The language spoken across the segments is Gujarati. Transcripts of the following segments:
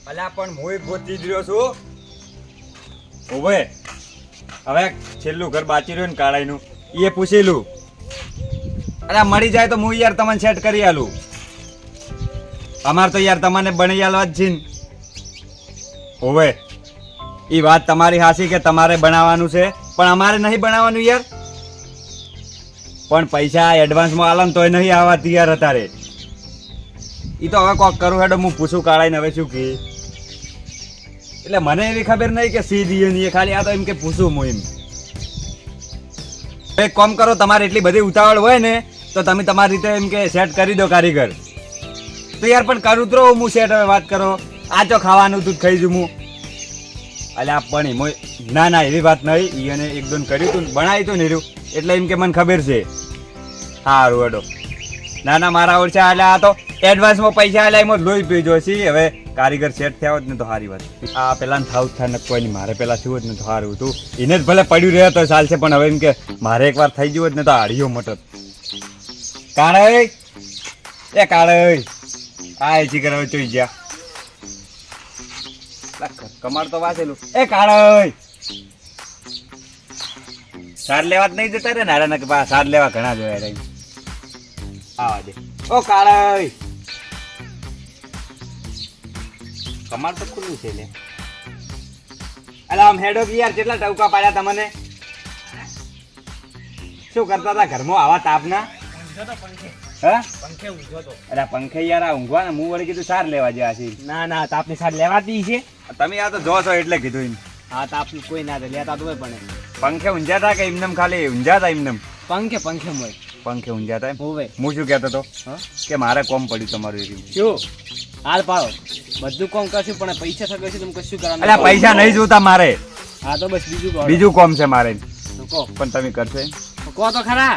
અલ્યા પણ હું એક ગોતી જ રહ્યો છું. ઓવે હવે છેલ્લું ઘર બાકી રહ્યું ને કાળાઈનું એ પૂછેલું. અરે મળી જાય તો હું યાર તમને સેટ કરી આલું. અમાર તો યાર તમને બની આલવા જ છે ને. ઓવે એ વાત તમારી હાસી કે તમારે બનાવવાનું છે પણ અમારે નહીં બનાવવાનું યાર. પણ પૈસા એડવાન્સમાં આલો ને તોય નહીં આવવા તૈયાર અત્યારે. એ તો હવે કોક કરું હેડો હું પૂછું કાળાઈને હવે શું કે. એટલે મને એવી ખબર નહીં કે સીધી નહીં ખાલી આ તો એમ કે પૂછું હું એમ. એક કામ કરો તમારે એટલી બધી ઉતાવળ હોય ને તો તમે તમારી રીતે એમ કે સેટ કરી દો કારીગર. તો યાર પણ કરું તો હું સેટ હવે વાત કરો આ તો ખાવાનું તું ખાઈ જઉં હું. અલ્યા પણ ના ના એવી વાત નહીં. એને એક દોન કર્યું તું બનાવી તું ને એટલે એમ કે મને ખબર છે. સારું હેડો. ના ના મારા ઓળખા એટલે આ તો એડવાન્સમાં પૈસા એટલે એમાં લોહી પી જોઈશે. હવે કારીગર સેટ થયા હોત ને તો સારી વાત. આ પેલા થાવ થાય ને કોઈ નહીં મારે પેલા થયું હોત ને તો સારું હતું. એને જ ભલે પડ્યું રહે તો ચાલશે પણ હવે એમ કે મારે એકવાર થઈ ગયું હોત ને તો હાડીઓ મટત. કાળે એ કાળે આ એચી કરાવે ચોઈ ગયા કમાડ તો વાંચેલું. એ કાળે સાર લેવા જ નહીં જતા રે નારા ના સાર લેવા ઘણા જોયા રે. આવા દે ઓ કાળા કમાડ તો ખુલ્લું છે લે. અલા આમ હેડો કે યાર કેટલા ટવકા પાડ્યા તમને. શું કરતા હતા ઘરમાં આવા તાપના? હા અરે પંખે યાર આ ઊંઘવા ને હું વળી કીધું સાર લેવા જ્યાં છે. ના ના તાપની સાર લેવાતી છે. તમે આ તો જો છો એટલે કીધું એમ. હા તાપનું કોઈ ના લેતા તો પણ પંખે ઊંઝાતા કે એમનેમ ખાલી ઊંઝાતા એમનેમ? પંખે મોય પંખે ઊંઝાતા એમ. હોવે હું શું કહેતો હતો કે મારે કોમ પડ્યું તમારું એરિયું. શું હાલ પાડો બધું કોમ કરશું પણ પૈસા થશે તમે કશું કરવાનું. અલ્યા પૈસા નહીં જોતા મારે. હા તો બસ બીજું કોમ છે મારે. કહો પણ તમે કરશો એમ? કહો તો ખરા.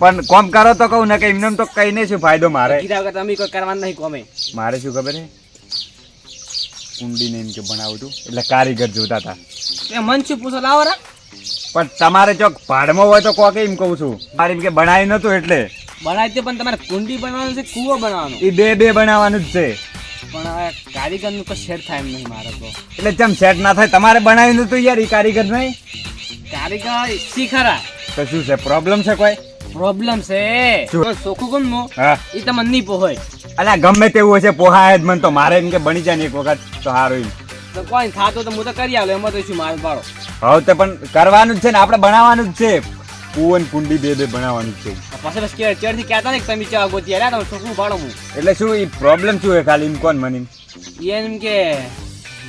પણ કોમ કરો તો કહું ને કે એમને તો કઈ નહીં શું ફાયદો મારે. કીધા વગર તમે કોઈ કરવાનું નહીં કોમે. મારે શું ખબર છે કુંડીને એમ કે બનાવું હતું એટલે કારીગર જોતા હતા. એ મન શું પૂછો લાવો રા. પણ તમારે ચોક ભાડમાં હોય તો કોકે એમ કહું છું. મારે એમ કે બનાવ્યું નતું એટલે બનાવી દે પણ તમારે કુંડી બનાવવાનું છે કૂવો બનાવવાનો. એ બે બનાવવાનું જ છે. પણ હવે કારીગર નું કોઈ સેટ થાય એમ નહીં મારે તો. એટલે જેમ સેટ ના થાય તમારે બનાવ્યું નતું યાર. એ કારીગર નહીં કારીગર શી ખરા. તો શું છે પ્રોબ્લેમ છે કોઈ? પ્રોબ્લેમ છે ચોખ્ખું કોણ મો હા એ તમને નહીં પોહાય. અલ્યા ગમે તેવું હશે પોહાય જ મને તો. મારે એમ કે બની જાય ને એક વખત તો સારું. તો કોઈ થાતો તો હું તો કરી આવું એમાં તો શું મારે પાડો. હવે તો પણ કરવાનું જ છે ને આપણે બનાવવાનું જ છે. કુવન કુંડી બે બનાવવાનું જ છે. પછી બસ ચેડથી કહેતા ને કે તમે ચા ગોતી આલ્યા તમે ચોખ્ખું પાડો હું. એટલે શું એ પ્રોબ્લેમ શું હોય ખાલી એમ કોણ મને એમ કે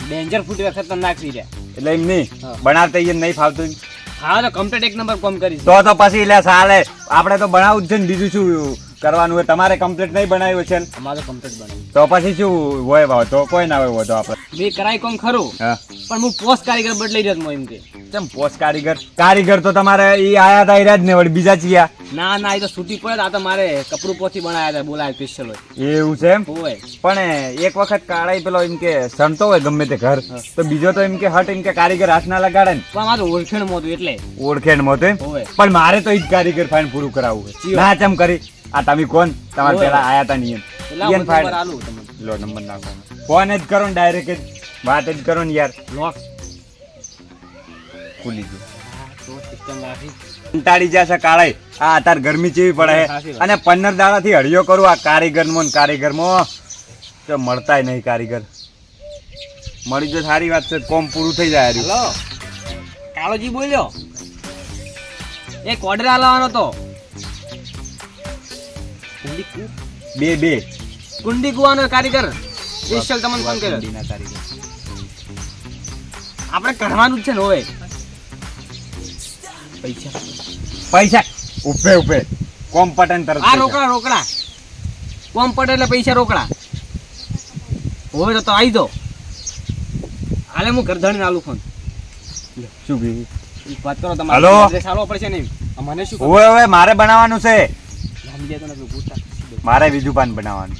ડેન્જર ફૂટ ખતરનાક થઈ જાય એટલે એમ નહીં બનાવતા એ નહીં ફાવતું. હા તો કમ્પ્લીટ એક નંબર કોમ કરીશ તો પછી એટલે સાલે આપણે તો બનાવવું જ છે ને. બીજું શું કરવાનું હોય? તમારે કમ્પ્લીટ નહીં બનાવ્યું છે અમારે કમ્પ્લીટ બનાવ્યું તો પછી શું હોય તો કોઈ ના હોય તો આપણે મેં કરાય કોમ ખરું હા પણ હું પોસ્ટ કારીગર બદલાઈ રહ્યો એમ કે કેમ પોસ્ટ કારીગર તો તમારે એ આયા હતા ઈરાજ ને વળી બીજા ચિયા? ના એ તો છૂટી પડે આ તો મારે કપડું પોથી બનાવ્યા હતા બોલાય સ્પેશિયલ હોય એવું છે એમ? હોય પણ એક વખત કાળાઈ પેલો એમ કે સણતો હોય ગમે તે ઘર તો બીજો તો એમ કે હટ એમ કે કારીગર હાથ ના લગાડે ને. પણ મારું ઓળખેણ મોતું એટલે ઓળખેણ મોતો એમ? હોય પણ મારે તો ઈ જ કારીગર ફાઈન પૂરું કરાવવું છે. ના ચમ કરી આ તમે કોણ? તમારે પેલા આયા તા નિયમ લો નંબર નાખો. ફોન જ કરો ને ડાયરેક્ટ જ વાત જ કરો ને યાર. લોક ખુલી ગયું કંટાળી જશે કાળાઈ. આ અત્યારે ગરમી ચેવી પડે અને 15 દાડાથી હળિયો કરું આ કારીગરમાં તો મળતાય નહીં કારીગર. મળી જો સારી વાત છે કોમ પૂરું થઈ જાય. હેલો કાળોજી બોલ્યો એક ઓર્ડર આલવાનો તો બે કુંડી કુવાનો કારીગર સ્પેશિયલ તમને ફોન કર્યો. આપણે કઢવાનું જ છે ને હોય પૈસા ઉપે કોમ પટન તરત. આ રોકડા કોમ પડે એટલે પૈસા રોકડા હોય તો આવી દો. હાલે હું ઘર ધણીને આલું ફોન. શું કીધું? વાત કરો હલો? તમારે એડ્રેસ આલવો પડશે ને મને શું હવે મારે બનાવવાનું છે. સમજે તો નથી પૂછતા. મારે બીજું પાન બનાવવાનું.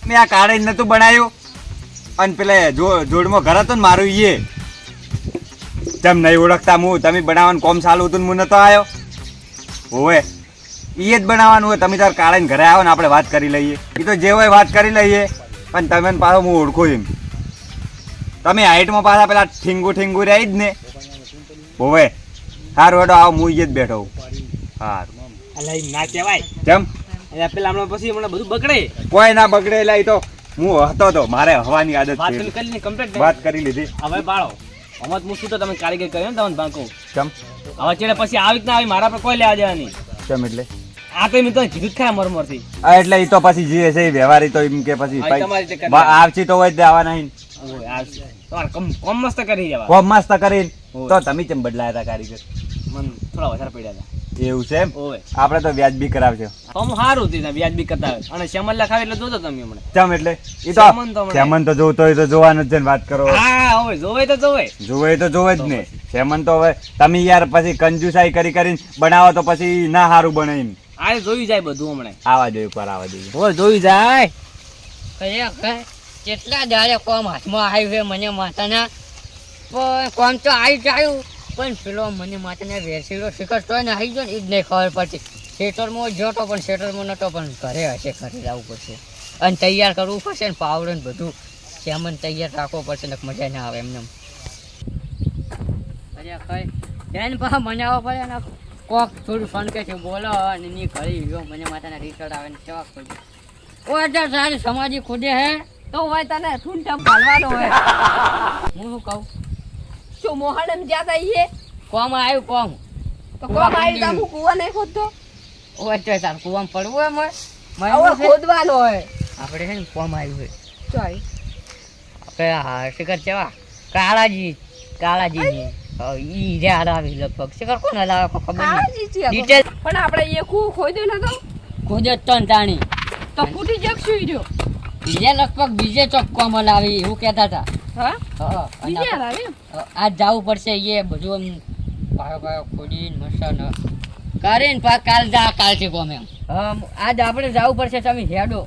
મેં આ કાળે નતું બનાવ્યું અને પેલે જોડમાં ઘર હતો ને મારું ઈએ તેમ નહીં ઓળખતા હું. તમે બનાવવાનું કોમ ચાલુ હતું હું નતો આવ્યો. હોવે ઈએ જ બનાવવાનું હોય. તમે તાર કાળે ઘરે આવો ને આપણે વાત કરી લઈએ. એ તો જે હોય વાત કરી લઈએ પણ તમે પાછો હું ઓળખું એમ. તમે હાઈટમાં પાછા પેલા ઠીંગુ રહી જ ને હોવે હારું હેડો આવ હું જ બેઠો હું. હારું અલા એમ ના કહેવાય જેમ એટલે પેલા હમણાં પછી હમણાં બધું બગડે કોઈ ના બગડે એટલે ઈ તો હું હતો તો મારે હવાની આદત વાત છે કરી કમ્પ્લીટ વાત કરી લીધી હવે બાળો હમણાં હું શું તો તમે કારીગર કર્યો ને તમને ભાંકો ચમ હવે ચેડે પછી આવી જ ના આવી મારા પર કોઈ લેવા દેવા નહીં ચમ એટલે આ તો મેં તો કીધું જ ખરા મરમરથી આ એટલે ઈ તો પછી જે છે ઈ વ્યવહારી તો એમ કે પછી હા, ઈ તમારી રીતે કરી આવછી તો હોય જ આવા નહીં ઓય આવશે તમારે કમ મસ્ત કરી જવા કોમ મસ્ત કરીને હોય. તો તમે ચમ બદલાયા હતા કારીગર મન થોડા વધારે પડ્યા હતા એવું છે એમ ઓય આપણે તો વ્યાજબી કરાવજો તો હું સારું હતી વ્યાજ બી કરતા હોય અને શ્યામલ લખાવે એટલે જોતો તમે હમણાં ચમ એટલે ઈ તો શ્યામન તો હમણાં- સેમન તો જોતો હોય તો જોવાનું જ છે ને વાત કરો હા હોય જોવે તો જોવે જોવે તો જોવે જ ને સેમન તો હવે તમે યાર પછી કંજુસાઈ કરીને બનાવો તો પછી ના સારું બને એમ આ જોઈ જાય બધું હમણાં આવા જોઈએ પર આવા જોઈએ હોય જોઈ જાય ખરેખર કેટલા દાડે કોમ હાથમાં આવ્યું છે મને માતાના પણ કોમ તો આવી જ આવ્યું પણ પેલો મને માતાને વેરસીડો શીખરતો ને આવી ગયો ને એ જ નહીં ખબર પડતી થિયેટરમાં જોતો પણ થિયેટરમાં નહોતો પણ ઘરે હશે ઘરે જવું પડશે અને તૈયાર કરવું પડશે ને પાવડર ને બધું સેમન તૈયાર રાખવો પડશે ને મજા ના આવે એમને ખરેખર એને પાછા મનાવવો પડે ને કોક થોડું સનકે છે બોલો અને ની ઘડી ગયો મને માતાના રિસર્ટ આવે ને કેવા ખોજે ઓ અત્યારે સારી સમાજી ખોજે હે તો હોય તને ઠૂંઠા પાલવાનો હોય હું શું કહું શું મોહન જ્યાં તા કોમ આવ્યું કોમ તો કોમ આવી તા હું કુવા નહીં ખોદતો ઓ અત્યારે તાર કુવામાં પડવું હોય હવે ખોદવાનો હોય આપણે છે ને કોમ આવ્યું હોય ચોઈ આપણે હા શિખર કેવા કાળાજી ની ઈ રે હરાવી લગભગ શિખર કોણ હલાવે ખબર કાળજી છે નહીં ડિટેલ પણ આપણે એ કુવો ખોદ્યો નતો ખોજે તન તાણી તો ફૂટી જગ સુઈ રહ્યો બીજે લગભગ બીજે ચોક કોમ હલાવી એવું કહેતા હતા હા હા અને બીજે આપણે- આવે આજ જવું પડશે એ બધું એમ પાયો ખોડીને મસ્ત કરીને કાલથી કોમ એમ આજ આપણે જવું પડશે તમે હેડો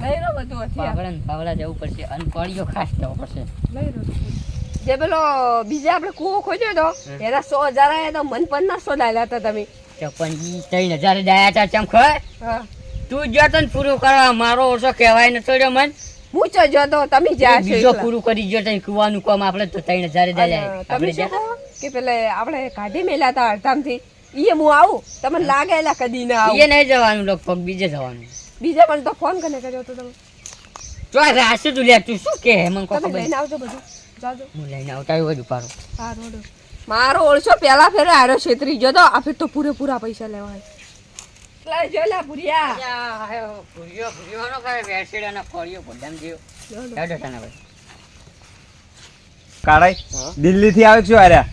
લઈ લો બધું હથિયાર પાવડા ને પાવડા જવું પડશે અને કળીઓ ખાસ જવું પડશે લઈ લો જે પેલો બીજે આપણે કુવો ખોદ્યો તો એના 100,000 આયા તો મન 500 ડાલ્યા હતા તમે તો પણ ઈ 3,000 દાયા તા ચમ ખબર હા તું જો તને પૂરું કરવા મારો ઓછો કહેવાય ને તો મન હું ચો જો તો તમે જ્યાં છો બીજો એકલા. પૂરું કરી જો તને કુવાનું કામ આપણે તો 3,000 દાયા અને આપણે તમે શું જ્યાં- કહો કે પેલે આપણે કાઢી મેલ્યા હતા અડધામથી ઈએ હું આવું તમને લાગે એલા કદી ના આવું એ નહીં જવાનું લગભગ બીજે જવાનું બીજા પણ તો ફોન કરીને કર્યો તો તમે તો આ રાશે તું લે તું શું કે મને કોઈ તમે ખબર લઈને આવજો બધું જાજો હું લઈને આવતા હોય બધું પારો હા રોડો મારો ઓળશો પેલા ફેરે આરો છેતરી ગયો તો આ ફેર તો પૂરેપૂરા પૈસા લેવાય લઈ જો લા ભુરિયા કાળાઈ હા? દિલ્હી થી આવે શું આર્યા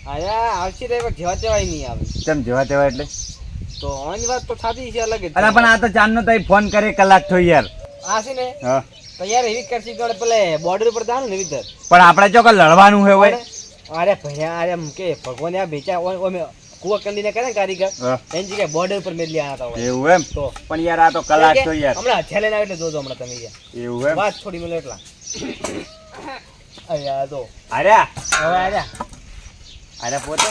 આયા આવશે તો એવા જેવા તેવાય નહીં આવે ચમ જેવા તેવા એટલે તો આની વાત તો થતી છે અલગ જ અલા પણ આ તો ચાંદનો તઈ ફોન કરે કલાક થયો યાર આ છે ને હા તો યાર એવી કરશી કે પેલે બોર્ડર પર જાનું ને એવી રીતે પણ આપણે જો લડવાનું હોય હોય અરે ભૈયા અરે એમ કે ભગવાન આ બેચા ઓમે કુવા કંદીને કરે ને કારીગર હા. એની જગ્યાએ બોર્ડર પર મેલી આયા હતા એવું એમ તો પણ યાર આ તો કલાક તો યાર હમણાં હથિયાર લઈને આવે એટલે જોજો હમણાં તમે યાર એવું એમ વાત થોડી મેલો એટલા અરે આ તો આર્યા હવે આર્યા આર્યા પોતે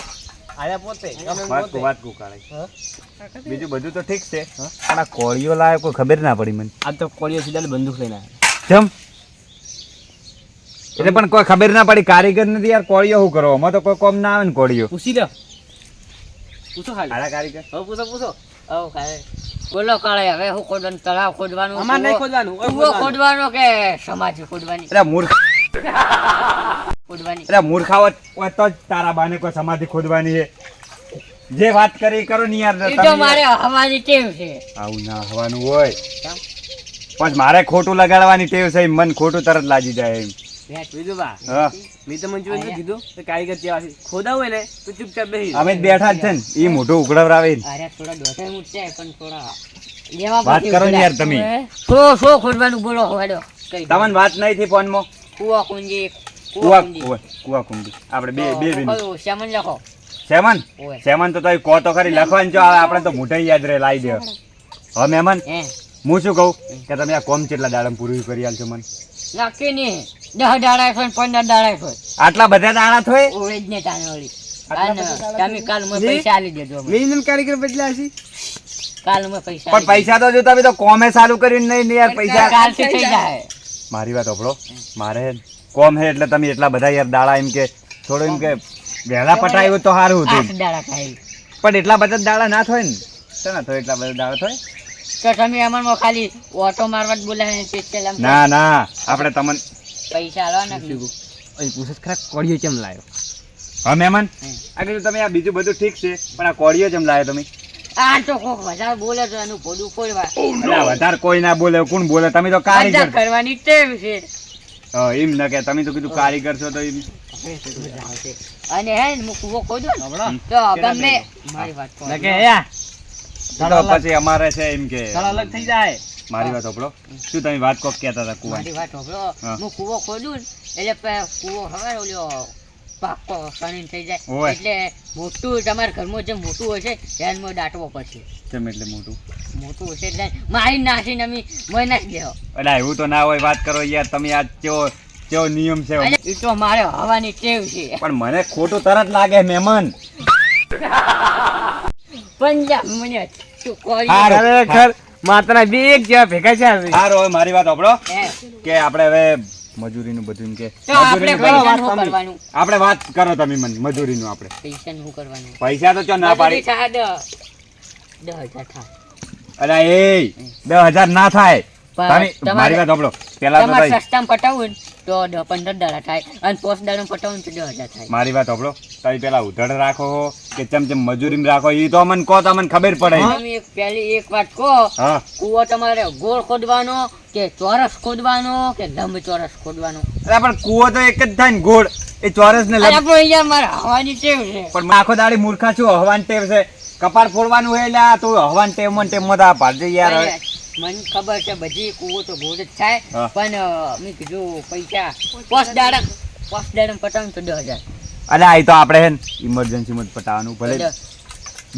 આર્યા પોતે ગમે એમ વાત પોતે. વાત કુ કાળાઈ હા? બીજું બધું તો ઠીક છે પણ આ કોળીઓ લાવે કોઈ ખબર ના પડી મને આ તો કોળીઓ સીધા બંદૂક લઈને આવ્યા જમ એટલે પણ કોઈ ખબર ના પડી કારીગર નથી યાર કોળીઓ શું કરો આમાં તો કોઈ કોમ ના આવે ને કોળીઓ પૂછી લો પૂછો ખાલી આડા કારીગર હવે પૂછો બોલો કાળે હવે હું ખોદવાનું તળાવ ખોદવાનું અમારે નહીં ખોદવાનું ઓય કૂવો ખોદવાનું. ખોદવાનો કે સમાધિ ખોદવાની એટલે મૂર્ખ ખોદવાની એટલે મૂર્ખાવત હોય તો જ તારા બાને કોઈ સમાધિ ખોદવાની છે જે વાત કરી એ કરો ને યાર એ તમે તો યાર. મારે હવાની ટેવ છે આવું ના હવાનું હોય કેમ? પણ મારે ખોટું લગાડવાની ટેવ છે મન ખોટું તરત લાગી જાય એમ બીજું બા હા મેં તમને જોયું નથી કીધું કે કારીગર કેવા છે ખોદાવું હોય ને તો ચૂપચાપ બેસી અમે જ બેઠા જ છે ને એ મોઢું ઉઘડાવરાવે ને. અરે થોડા દોઢાઈ મૂઠ છે પણ થોડા લેવા વાત પછી કરો ને ઉઘડા. યાર તમે. શો ખોદવાનું બોલો હવાડો કઈ દો. તમને વાત નહીં થી ફોનમાં કૂવા કુંજી કુવા કુવા કુંડી આપણે બે બે વિન શ્યામન લખો સેમન ઓય. સેમન તો તઈ કહો તો ખરી લખવાનું જો આવે આપણે તો મોઢે યાદ રહે લાવી દે હવે મહેમાન હે હું શું કહું કે તમે આ કોમ કેટલા દાડમ પૂરું કરી આલશો મને નક્કી નહીં 10 દાડા છે 15 દાડા છે આટલા બધા દાણા થોય ઓય જ ને તાને વળી આટલા અને બધા દાડા તમે કાલ મને જી? પૈસા આલી દેજો મને. મેં કારીગર બદલ્યા છે કાલ મને પૈસા પણ પૈસા તો જો તમે તો કોમે ચાલુ કર્યું નહીં ને યાર પૈસા કાલથી થઈ જાય મારી વાત સાંભળો, મારે કોમ હે એટલે તમે એટલા બધા યાર દાડા એમ કે થોડું એમ કે વહેલા પટાયું તો સારું હતું. 8 દાડા થાય પણ એટલા બધા દાડા ના થાય ને, શેના થાય એટલા બધા દાડા થાય? તો તમે અમરમાં ખાલી ઓટો મારવા જ બોલાવે ને પેસ્ટેલ આમ ના ના, આપણે તમને પૈસા આલવાના કે નહીં? અહીં પૂછે ખરા કોળિયો કેમ લાવ્યો? હા મહેમાન, આગળ તમે આ બીજું બધું ઠીક છે, પણ આ કોળીઓ જેમ લાવ્યો તમે? આ તો કોક વધારે બોલે તો એનું પોડું ફોડવા અલા, વધારે કોઈ ના બોલે, કોણ બોલે? તમે તો કારીગર. મજાક કરવાની ટેવ છે. એમ ના કે તમે તો કીધું કારીગર છો તો એમ. અને હે ને હું કૂવો ખોદું ને, તો ગમે મારી વાત કહો. કે યા તો પછી અમારે છે એમ કે ચાલો અલગ થઈ જાય. મારી વાત સાંભળો, શું તમે વાત કોક કહેતા હતા કુવા? મારી વાત સાંભળો. હા. હું કૂવો ખોદું ને એટલે કૂવો હવે ઓલ્યો પાકો સણીને થઈ જાય ઓય. એટલે મોટું તમારા ઘરમાં જે મોટું હશે ધ્યાનમાં દાટવો પડશે. કેમ એટલે મોટું? મોટું હશે એટલે મારી નાખીને અમે મોય નાખી દેવો. અલા એવું તો ના હોય, વાત કરો યાર તમે. આ કેવો નિયમ છે? અને એ તો મારે હવાની ટેવ છે. પણ મને ખોટું તરત લાગે મહેમાન. પંજાબ મને તું કોઈ હારું. ખરેખર માતાના બે એક જેવા ભેગા છે. સારું, હવે મારી વાત સાંભળો હે. કે આપણે હવે મજૂરીનું બધું એમ કે તો આપણે મજૂરીનું પૈસાનું શું કરવાનું? આપણે વાત કરો તમે મને મજૂરીનું. આપણે પૈસાનું શું કરવાનું? પૈસા તો ચો ના પાડી. મજૂરી થાય 10,000 થાય. અલા એ 10,000 ના થાય. પણ તમે મારી વાત સાંભળો, પેલા તો તમારે ભાઈ સસ્તામાં પટાવું ને તો 15 દાડા થાય અને 5 દાડા પટાવું તો 10,000 થાય. મારી વાત સાંભળો, તમે પેલા ઉધડ રાખો કે ચમ મજૂરી રાખો એ તો અમને કહો તો અમને ખબર પડે. તમે પહેલી એક વાત કહો, હા, કૂવો તમારે ગોળ ખોદવાનો કે ચોરસ ખોદવાનો કે લંબ ચોરસ ખોદવાનો? અરે પણ કૂવો તો એક જ થાય ને, ગોળ એ ચોરસ ને અરે પણ અહીંયા મારે હવાની ટેવ છે. પણ આખો દાડી મૂર્ખા છું, હવાન ટેવ છે. કપાળ ફોડવાનું હોય એટલે આ તું હવાન ટેવ માં ટેવ માં પાડજે યાર. હવે મને ખબર છે બધી કૂવો તો ગોળ જ થાય, હા. પણ મેં કીધું પૈસા 5 દાડા પટાવું તો 10,000. અલે આ તો આપણે હે ને ઇમરજન્સી માં જ પટાવવાનું, ભલે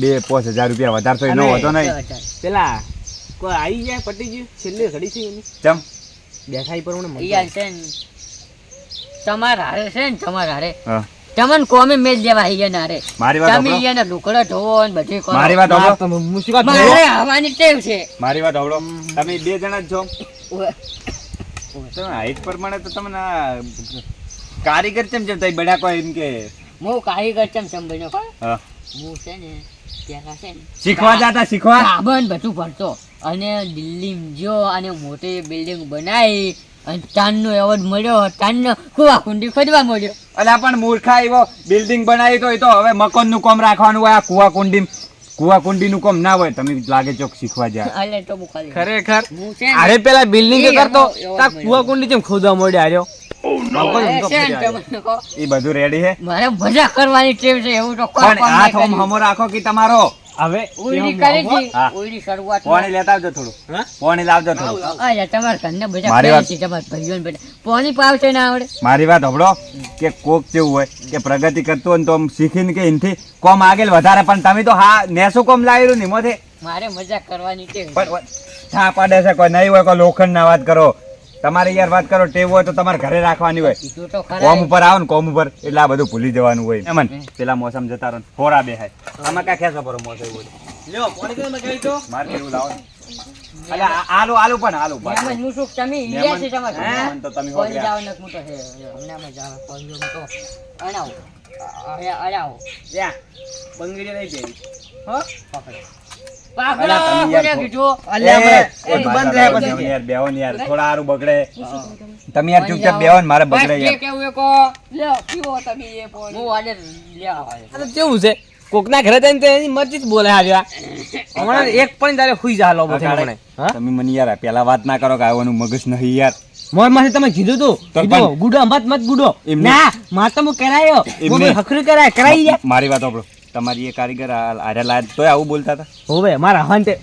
2-5,000 રૂપિયા વધારે તો એનો હોતો નહીં. 10,000. પેલા કોઈ આવી જાય પટી ગયું છેલ્લે ઘડી છે એની ચમ બેઠા ઈ પ્રમાણે મજા યાર છે ને તમારા હારે છે ને તમારા હારે હા. તમને કોમે મેલ દેવા અહીંયા હારે. મારી વાત તમે સાંભળો, અહીંયા લુકડો ધોવો ને બધું કરો. મારી વાત સાંભળો, મારે હવાની ટેવ છે. મારી વાત સાંભળો. તમે 2 જણા જ છો. ઓવે. તમે હાઈટ પ્રમાણે તો તમને કારીગર ચમ તમે બડા કોઈ એમ કે હું કારીગર ચમ બન્યો ખબર? હા. હું છે ને પેલા છે ને શીખવા જતા શીખવા. સાબન બધું ભરતો અને દિલ્હી જો અને મોટી બિલ્ડિંગ બનાવી અને તાનનો એવોર્ડ મળ્યો, તાનનો કુવા કુંડી ખોદવા મળ્યો. અલા પણ મૂર્ખા એવો બિલ્ડિંગ બનાવી તો એ તો હવે મકાન નું કામ રાખવાનું હોય. આ કુવા કુંડી નું કામ ના હોય. તમે લાગે ચોક શીખવા જાય. એટલે તો હું ખાલી ખરેખર હું છે ને અરે પેલા બિલ્ડિંગ એ કરતો એવો તા મળ્યો. કુવા કુંડી જેમ ખોદવા મળ્યો આર્યો. એ છે ને તમને કહો, એ બધું રેડી છે. મારે મજા કરવાની ટેવ છે એવું તો કોઈ પણ કામ આ નહીં થોમ કર્યું. હમો રાખો કે તમારો. હવે ઉલડી કરી હતી, હા. ઉલડી શરૂઆત પાણી લેતા આવજો થોડું. હા? પાણી લાવજો થોડું. તમારા ઘરને બધા મારી વાત- કહે છે, તમારા ભાઈઓને બધા પાણી પાવશે ના આવડે. મારી વાત સાંભળો કે કોક જેવું હોય કે પ્રગતિ કરતું હોય ને તો આમ શીખીને કે એનથી કોમ આગળ વધારે. પણ તમે તો હા નેસું કોમ લાવેલું ને મોથે મારે મજા કરવાની ટેવ છે. પણ છા પાડે છે. કોઈ નહીં હોય કોઈ લોખંડ ના વાત કરો. તમારે યાર વાત કરો ટેવ હોય તો તમારે ઘરે રાખવાની હોય. કીધું તો કોમ ખરા. ઉપર આવો ને કોમ ઉપર એટલે આ બધું ભૂલી જવાનું હોય. એમન પેલા મોસમ જતા રહો ને ફોરા બેહાય. આમાં ક્યાં ખેંચો પરો મોસમ એવું બધું. લ્યો પાણી કેમ લગાવી તો મારે કેવું લાવો ને. અલા આલુ આલુ પણ આલુ મહેમાન હું શું તમે મહેમાન- ઈયા છે તમારે? મહેમાન તો તમે હો કોઈ ગયા. જાવ ને હું તો હે હમણાં જાવ કોઈ તો અણાવો અણાવો યા બંગડી નહીં પહેરી હો પકડો અલા, તમે યાર કોને કીધું? અલ્યા એ, આપણે એ, બંધ બેહો રહે ને પછી યાર, બેહો ને યાર, થોડા હારું બગડે. તમે યાર ચૂપચાપ બેહો ને મારે બગડે બસ જે યાર. કેવું એ કહો. લ્યો પીવો તમે એ પોણી. હું આજે લેવા આવ્યો. આ તો કેવું છે કોકના ઘરે જઈને તો એની મરજી જ બોલે હાજરા હમણાં એક પણ તારે ખુઈ જા લો બધે હમણે હા તમે મને યાર પેલા વાત ના કરો કે આવવાનું મગજ નહીં યાર. મોર માસે તમે કીધું તું તો કીધું પણ- ગુડો મત ગુડો એમને- ના માર તો હું કરાયો એમને- હું હખરી કરાઈ જા મારી વાત સાંભળો. તમારી એ કારીગર આરે લાયા તોય આવું બોલતા હતા. હોવે મારા હંતે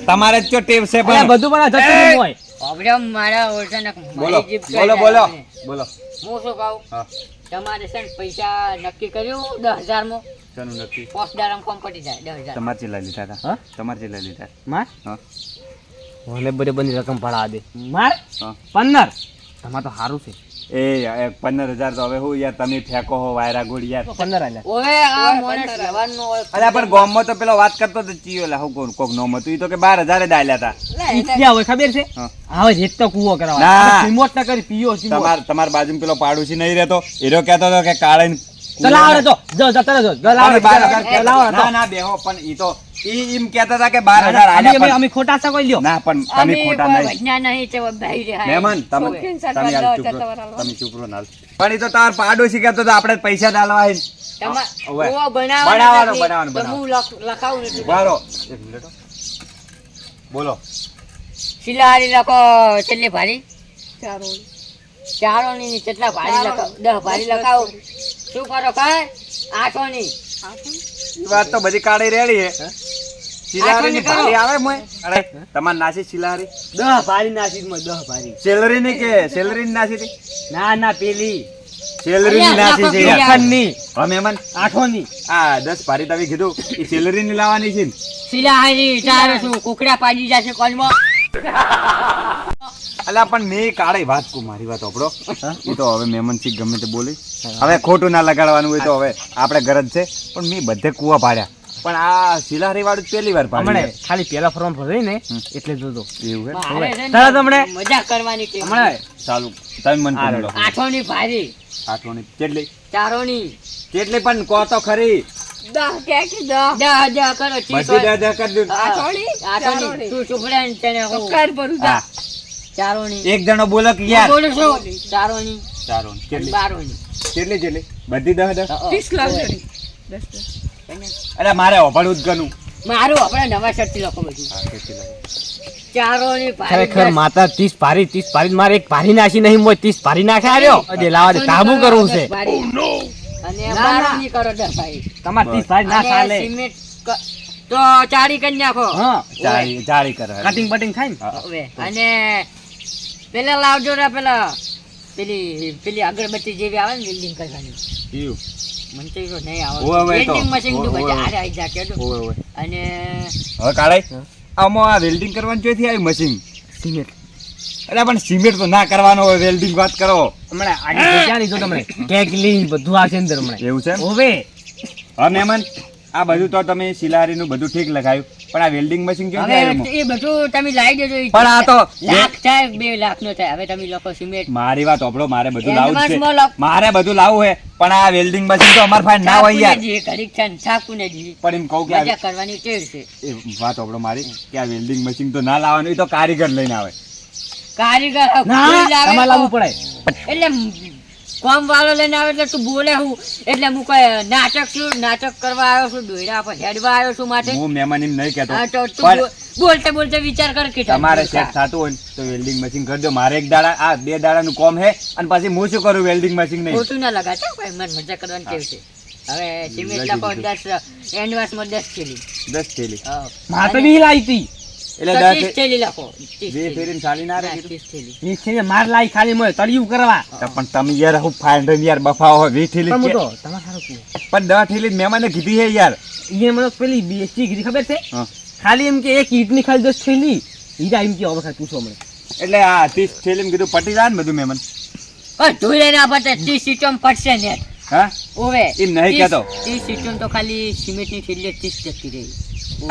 તમારે જ તો ટેવ છે પણ. બધું પણ જતું રહ્યું હોય હવે મારા ઓળખાણ બોલો બોલો બોલો બોલો. હું શું કહું હા તમારે છે ને પૈસા નક્કી કર્યું 10,000 માં શાનું નક્કી? 5 દાડા કોમ પટી જાય 10,000. તમારે ચેલા લીધા હતા? હા? તમારે ચેલા લીધા? માર હા મને બધી બધી રકમ ભરા દે માર હા 15 તમાર તો સારું છે એ 15,000 તો હવે હું યાર તમે ફેંકો હો વાયરા ગોળ યાર. 15,000. ઓવે આ મોણસ રહેવાનું હોય. અલ્યા પણ ગામમાં તો પેલો વાત કરતો તો ચિયો લા હું કોક નોમ હતું ઈ તો કે 12,000 દાલ્યા હતા. ઈ ક્યાં હોય ખબર છે? હા. હવે રેત તો કૂવો કરાવવા. ના. આપણે સિમોટ ના કરી પીયો સિમોટ. તમાર બાજુમાં પેલો પાડોશી નહીં રહેતો એરો કહેતો હતો કે કાળે તો લાવો રે તો. જો જતા રહેજો. જો લાવો રે. 12,000 લાવો રે તો. ના ના બેહો પણ ઈ તો ઈ એમ કહેતા હતા કે 12,000 આલ્યા પણ અમે ખોટા છે કોઈ લ્યો. ના પણ તમે અમે ખોટા કોઈ નહીં વજ્ઞા નહીં તે ભાઈ રે હાય. મહેમાન તમે શોખીન તમે સરપંચ હાલ ચૂપ જતા રહો. વરાલો. તમે ચૂપ રહો નાલ. પણ ઈ તો તાર પાડોશી કહેતો હતો આપણે પૈસા ડાલવા હે તમાર ઓવે. કૂવો બનાવવાનો, બનાવવાનો બનાવવાનો, તો હું લખાવું નથી. બારો એક મિનિટ હો. બોલો શિલાહારી લખો કેટલી ભારી ચારો. ચારોની કેટલા ભારી લખાવ 10 ભારી લખાવો શું કરો કાય 8ની ઈ વાત તો બધી કાઢી રેડી હે સિલારીની કરો. ભારી આવે મોય અરે તમાર નાસી સિલારી 10 ભારી નાસી માં 10 ભારી. સેલરી ની કે સેલરી ની નાસી હતી ના ના પેલી સેલરી ની અલ્યા, નાસી છે નાખો યાર. ની હા મહેમાન 8ની. આ 10 ભારી તમે કીધું ઈ સેલરી ની લાવવાની છે ને? શિલાહારી ચારો શું કુકડા પાડી જશે કોલમાં અલા પણ મેં કાળે વાત કો મારી વાત ઓપડો ઈ તો હવે મહેમાન થી ગમે તે બોલી હવે ખોટું ના લગાડવાનું હોય તો હવે આપણે ગરજ છે પણ મેં બધે કુવા પાડ્યા પણ આ સિલારી વાળું પહેલી વાર હમણે પાડ્યું ખાલી પેલા ફોર્મ ભરી ને એટલે જોજો. એવું હે મારે છે ને તરત હમણે. મજા કરવાની છે હમણે ચાલુ તમે મને આ બોલો 8ની ભારી આઠોની કેટલી ચારોની કેટલી પણ કહો તો ખરી 10 કે 10. 10 કરો ચીક બધી 10 કરી દઉં આઠોની, આઠોની ચારોની. તું ચૂપડા ને તેને તો હું કર ભરું જા. હા ચારોની એક જણો બોલો કે યાર બોલું છું ચારોની ચારોની કેટલી બારોની કેટલી કેટલી બધી 10 30 લાખ જોડી. 10. અરે મારે ઓભળું જ ગનું મારું આપણે નવા શર્ટ લખો બધું ચારોની ભારી ખરેખર 10. માતા 30 ભારી મારે એક ભારી નાસી નહીં મોય 30 ભારી નાખે આવ્યો અજે લાવા દે તાબુ કરવું છે. અને ના. બારોની કરો 10 ભાઈ તમારે 30 ભારી ના અને ચાલે. સિમેન્ટ તો ચારી કરી નાખો હા જાળી જાળી કરે કટિંગ બટિંગ થાય ને. હા. હવે અને પેલા લાવજો રે પેલા પેલી અગરબત્તી જેવી આવે ને વેલ્ડિંગ કરવાની ઈયું. મને તો એવું નહીં ઓવે, ઓવે આવે તો. વેલ્ડિંગ મશીન તો ઓવે, બધા ઓવે. હારે આવી જા કેજો ઓવે ઓવે અને હવે કાળાઈ આમાં આ વેલ્ડિંગ કરવાનું ચોથી આવી મશીન સિમેન્ટ અરે પણ સિમેન્ટ તો ના કરવાનો હોય વેલ્ડિંગ વાત કરો હમણાં આજે ક્યાં લીધો તમને કેકલી બધું આવશે અંદર હમણાં એવું છે ઓવે હા મહેમાન આ બધું તો તમે સિલારીનું બધું ઠીક લખાયું પણ આ વેલ્ડિંગ મશીન કેવું હવે આવ્યું એ બધું તમે લાવી દેજો ઈ પણ આ તો લાખ થાય 2 લાખ નો થાય હવે તમે લોકો સિમેન્ટ મારી વાત ઓપડો મારે બધું લાવવું જ એડવાન્સમાં છે લાવ. મારે બધું લાવવું હે પણ આ વેલ્ડિંગ મશીન તો અમાર પાસે ના હોય યાર ઘડીક છે ને છાપુને જી પણ એમ કહું કે મજા કરવાની ટેવ છે એ વાત ઓપડો મારી કે આ વેલ્ડિંગ મશીન તો ના લાવવાનું એ તો કારીગર લઈને આવે કારીગર ના કોઈ લાવે તમારે તો- લાવવું પડે. એટલે કોમ વાળો લઈને આવે એટલે તું બોલે હું એટલે હું કોઈ નાટક કરવા આવ્યો છું દોયડા પર હેડવા આવ્યો છું માટે હું મહેમાન એમ નહીં કહેતો હા તો તું પણ બોલતે બોલતે વિચાર કર કે તમારે સેટ થતું હોય ને તો વેલ્ડિંગ મશીન કરજો મારે એક દાડા આ 2 દાડાનું કોમ હે અને પછી હું શું કરું વેલ્ડિંગ મશીન નહીં ખોટું ના લગાડતા ભાઈ મને મજા કરવાની ટેવ છે હવે સિમેન્ટ લખો 10 એડવાન્સમાં 10 થેલી 10 થેલી મારે તો બી લાવી હતી એટલે 30 થેલી લખો 30 બે થેલી. ફેરીને ચાલી ના રહે ના, કીધું. 30 થેલી. 20 છે ને માર લાવી ખાલી મોય તળિયું કરવા તો પણ તમે યાર હું ફાઇન્ડ યાર બફાવો હોય 20 થેલી પણ હું કે- તો તમારે સારું કહું. પણ 10 થેલી મહેમાને કીધી હે યાર ઈ મને પેલી બેસ્ટી કીધી ખબર છે હા. ખાલી એમ કે એક ઈટની ખાલી 10 થેલી હીરા એમ કે હવે ખાલી પૂછો મને એટલે આ 30 થેલી કીધું પટી જાય ને બધું મહેમાન પણ ધોઈ ના પડે 30 સીટોમાં પડશે ને હા ઓવે એમ નહીં કહેતો. 30 સીટોમાં તો ખાલી સિમેન્ટની થેલી 30 જતી રહી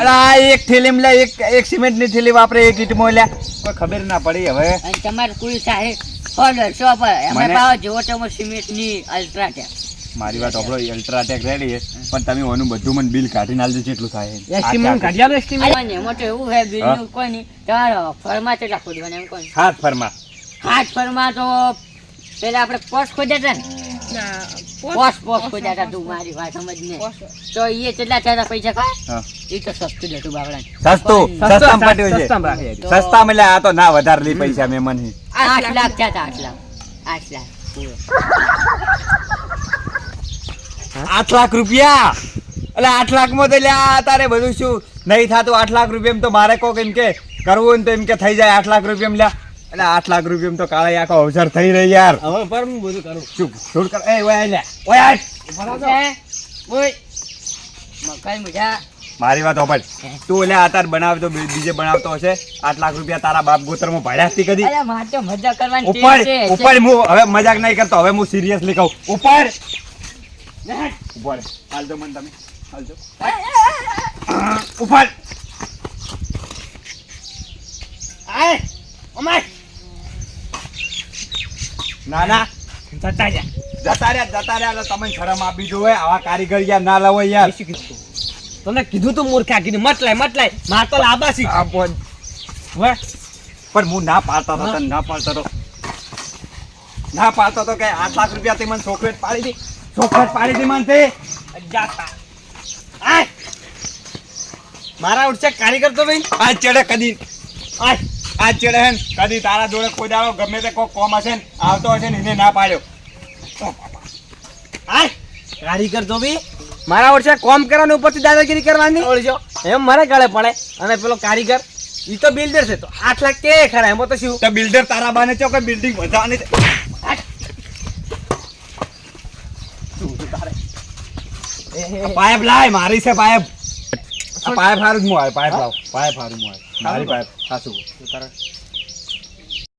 અલા આ એક થેલી માં લે એક સિમેન્ટ ની થેલી વાપરે એક ઈટ માં લ્યા કોઈ ખબર ના પડી હવે અને તમારે કુલ સાહેબ ઓર્ડર શોપ અમે મને- પાવ જેવો તો સિમેન્ટની અલ્ટ્રાટેક મારી વાત આપણો અલ્ટ્રાટેક રેડી છે પણ તમે ઓનું બધું મને બિલ કાઢીને આલજો જેટલું થાય એમ. એસ્ટિમેટ કાઢી આલો એસ્ટિમેટ અને એમાં તો એવું હે બિલનું કોઈ નહીં તમારો ફરમા કેટલા ખોદવાના એમ કોઈ હાથ ફરમા હાથ ફરમા તો પેલા આપણે પોસ્ટ ખોદ્યા હતા ને ના પોસ્ટ ખોદ્યા હતા તું મારી વાત સમજ ને પોસ્ટ. તો એ કેટલા થયા હતા પૈસા ખા હા. એ તો સસ્તું જ હતું બાબડા સસ્તું સસ્તામાં પટ્યું છે સસ્તામાં રાખી તો- સસ્તામાં એટલે આ તો ના વધારે લી પૈસા મહેમાન હી 8 લાખ થયા હતા 8 લાખ 8 લાખ રૂપિયા એટલે 8 લાખ માં તો લ્યા તારે બધું શું નહીં થતું 8 લાખ રૂપિયા તો મારે કોક એમ કે કરવું હોય ને તો એમ કે થઈ જાય 8 લાખ રૂપિયા લ્યા એટલે 8 લાખ રૂપિયા તો કાળા આખો અવસર થઈ રહી યાર હવે પર હું બધું કરું ચૂપ છોડ કર એ ઓય લ્યા ઓય આય ઓય મકાઈ મુજા મારી વાત હોભળ. તું એટલે આતાર બનાવતો બીજે બનાવતો હશે 8 લાખ રૂપિયા તારા બાપ ગોતરમાં ભાડ્યા હતી કદી? અરે મારે તો મજા કરવાની ઉપર ટેવ છે. ઉપર હું હવે મજાક નહીં કરતો, હવે હું સિરિયસલી કહું. ઉપર ઉપર હાલજો મને તમે હાલજો ઉપર. આય ઓમાય ના ના જતા જા. જતા રહ્યા એટલે તમને શરમ આપી જોવે. આવા કારીગર યાર ના લાવો યાર. શું કીધું તને? કીધું તું મૂર્ખા કીધું મટલાય માર તો લાબાસી. આ બોલ. વાહ પણ હું ના પાડતો હતો, તને ના પાડતો હતો કે 8 લાખ રૂપિયા તે મને ચોકલેટ પાડી દી મને તે. જાતા આય મારા ઉડશે કારીગર તો ભાઈ આ ચડે કદી આય આ ચડે હે ને કદી તારા જોડે કોઈ દાડો ગમે તે કોઈ કોમ હશે ને આવતો હશે ને એને ના પાડ્યો. આય કારીગર તો ભાઈ મારા ઉડશે કોમ કરવાનું ઉપરથી દાદાગીરી કરવાની ઓળજો એમ મારે ગળે પડે. અને પેલો કારીગર ઈ તો બિલ્ડર છે તો 8 લાખ કે ખરા એમાં તો શું તો બિલ્ડર તારા બાને ચો કે બિલ્ડિંગ વધારવાની છે? પાઇપ લાય મારી છે પાઇપ. આ પાઇપ હારું જ મો આવે પાઇપ લાવ પાઇપ હારું મો આવે મારી પાઇપ સાસુ તારા